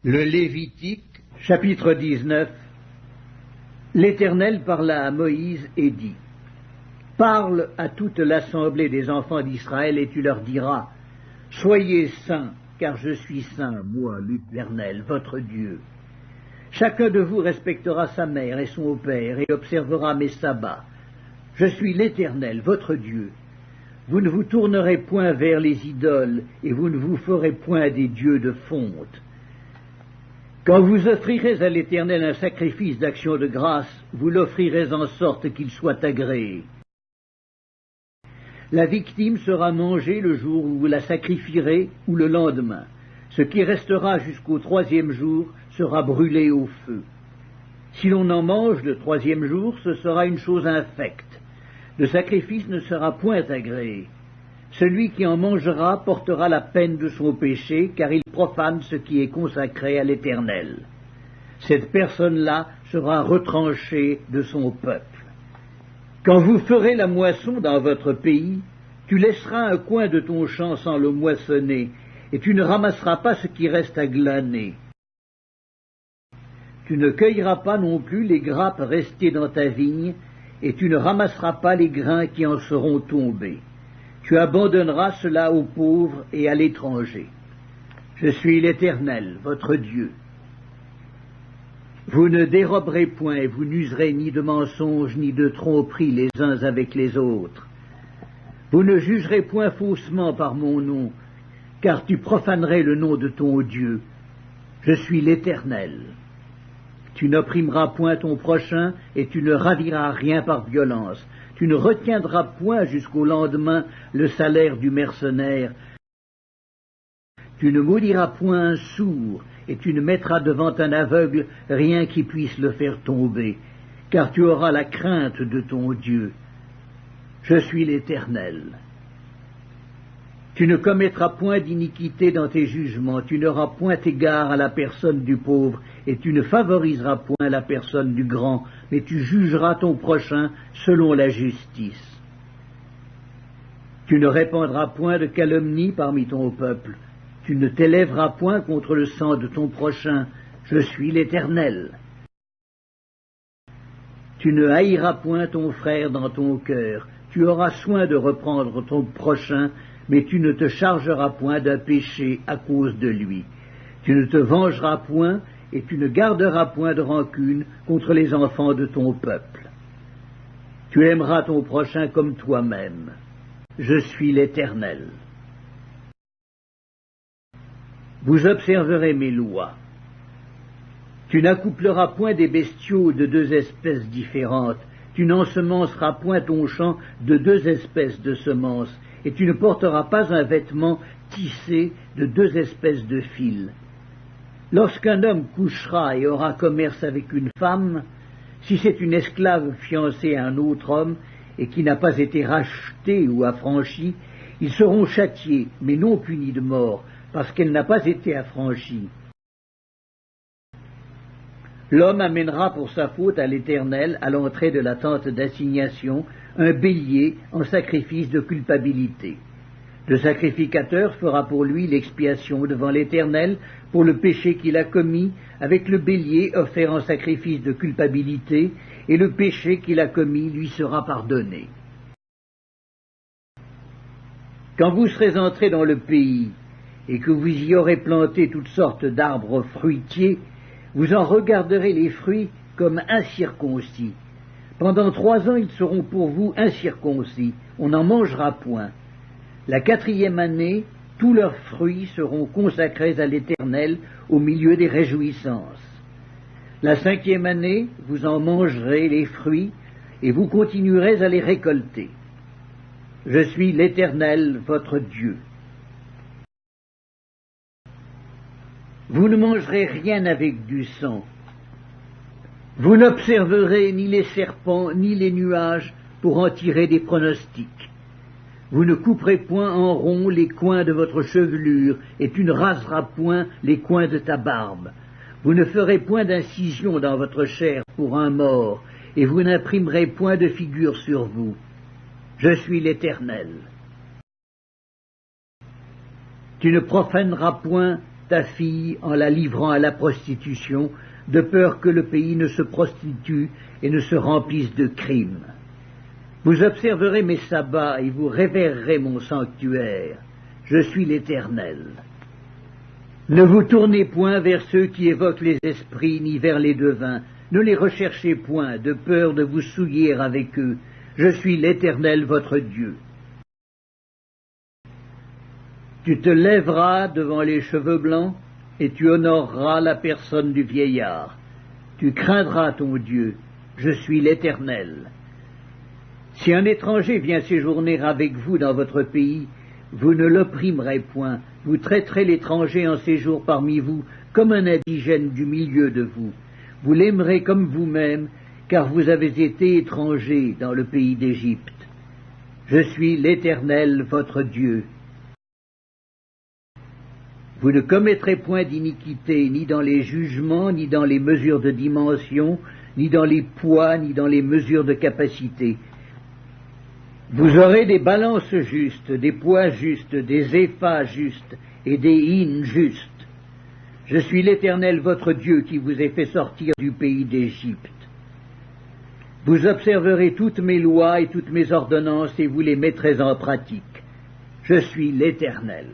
Le Lévitique, chapitre 19. L'Éternel parla à Moïse et dit: Parle à toute l'assemblée des enfants d'Israël et tu leur diras: Soyez saints, car je suis saint, moi l'Éternel, votre Dieu. Chacun de vous respectera sa mère et son père et observera mes sabbats. Je suis l'Éternel, votre Dieu. Vous ne vous tournerez point vers les idoles et vous ne vous ferez point des dieux de fonte. Quand vous offrirez à l'Éternel un sacrifice d'action de grâce, vous l'offrirez en sorte qu'il soit agréé. La victime sera mangée le jour où vous la sacrifierez ou le lendemain. Ce qui restera jusqu'au 3e jour sera brûlé au feu. Si l'on en mange le 3e jour, ce sera une chose infecte. Le sacrifice ne sera point agréé. Celui qui en mangera portera la peine de son péché, car il profane ce qui est consacré à l'Éternel. Cette personne-là sera retranchée de son peuple. Quand vous ferez la moisson dans votre pays, tu laisseras un coin de ton champ sans le moissonner, et tu ne ramasseras pas ce qui reste à glaner. Tu ne cueilleras pas non plus les grappes restées dans ta vigne, et tu ne ramasseras pas les grains qui en seront tombés. Tu abandonneras cela aux pauvres et à l'étranger. Je suis l'Éternel, votre Dieu. Vous ne déroberez point et vous n'userez ni de mensonges ni de tromperies les uns avec les autres. Vous ne jugerez point faussement par mon nom, car tu profanerais le nom de ton Dieu. Je suis l'Éternel. Tu n'opprimeras point ton prochain et tu ne raviras rien par violence. Tu ne retiendras point jusqu'au lendemain le salaire du mercenaire. Tu ne maudiras point un sourd, et tu ne mettras devant un aveugle rien qui puisse le faire tomber, car tu auras la crainte de ton Dieu. Je suis l'Éternel. Tu ne commettras point d'iniquité dans tes jugements, tu n'auras point égard à la personne du pauvre, et tu ne favoriseras point la personne du grand, mais tu jugeras ton prochain selon la justice. Tu ne répandras point de calomnie parmi ton peuple, tu ne t'élèveras point contre le sang de ton prochain, je suis l'Éternel. Tu ne haïras point ton frère dans ton cœur, tu auras soin de reprendre ton prochain, mais tu ne te chargeras point d'un péché à cause de lui. Tu ne te vengeras point, et tu ne garderas point de rancune contre les enfants de ton peuple. Tu aimeras ton prochain comme toi-même. Je suis l'Éternel. Vous observerez mes lois. Tu n'accoupleras point des bestiaux de deux espèces différentes. Tu n'ensemenceras point ton champ de deux espèces de semences, et tu ne porteras pas un vêtement tissé de deux espèces de fils. Lorsqu'un homme couchera et aura commerce avec une femme, si c'est une esclave fiancée à un autre homme et qui n'a pas été rachetée ou affranchie, ils seront châtiés, mais non punis de mort, parce qu'elle n'a pas été affranchie. L'homme amènera pour sa faute à l'Éternel, à l'entrée de la tente d'assignation, un bélier en sacrifice de culpabilité. Le sacrificateur fera pour lui l'expiation devant l'Éternel pour le péché qu'il a commis, avec le bélier offert en sacrifice de culpabilité, et le péché qu'il a commis lui sera pardonné. Quand vous serez entrés dans le pays, et que vous y aurez planté toutes sortes d'arbres fruitiers, vous en regarderez les fruits comme incirconcis. Pendant 3 ans, ils seront pour vous incirconcis, on n'en mangera point. La 4e année, tous leurs fruits seront consacrés à l'Éternel au milieu des réjouissances. La 5e année, vous en mangerez les fruits, et vous continuerez à les récolter. Je suis l'Éternel, votre Dieu. Vous ne mangerez rien avec du sang. Vous n'observerez ni les serpents ni les nuages pour en tirer des pronostics. Vous ne couperez point en rond les coins de votre chevelure, et tu ne raseras point les coins de ta barbe. Vous ne ferez point d'incision dans votre chair pour un mort, et vous n'imprimerez point de figure sur vous. Je suis l'Éternel. Tu ne profaneras point ta fille en la livrant à la prostitution, de peur que le pays ne se prostitue et ne se remplisse de crimes. Vous observerez mes sabbats et vous révérerez mon sanctuaire. Je suis l'Éternel. Ne vous tournez point vers ceux qui évoquent les esprits, ni vers les devins. Ne les recherchez point, de peur de vous souiller avec eux. Je suis l'Éternel votre Dieu. Tu te lèveras devant les cheveux blancs, et tu honoreras la personne du vieillard. Tu craindras ton Dieu. Je suis l'Éternel. Si un étranger vient séjourner avec vous dans votre pays, vous ne l'opprimerez point. Vous traiterez l'étranger en séjour parmi vous comme un indigène du milieu de vous. Vous l'aimerez comme vous-même, car vous avez été étrangers dans le pays d'Égypte. Je suis l'Éternel, votre Dieu. Vous ne commettrez point d'iniquité, ni dans les jugements, ni dans les mesures de dimension, ni dans les poids, ni dans les mesures de capacité. Vous aurez des balances justes, des poids justes, des éphas justes et des hins justes. Je suis l'Éternel votre Dieu qui vous ai fait sortir du pays d'Égypte. Vous observerez toutes mes lois et toutes mes ordonnances et vous les mettrez en pratique. Je suis l'Éternel.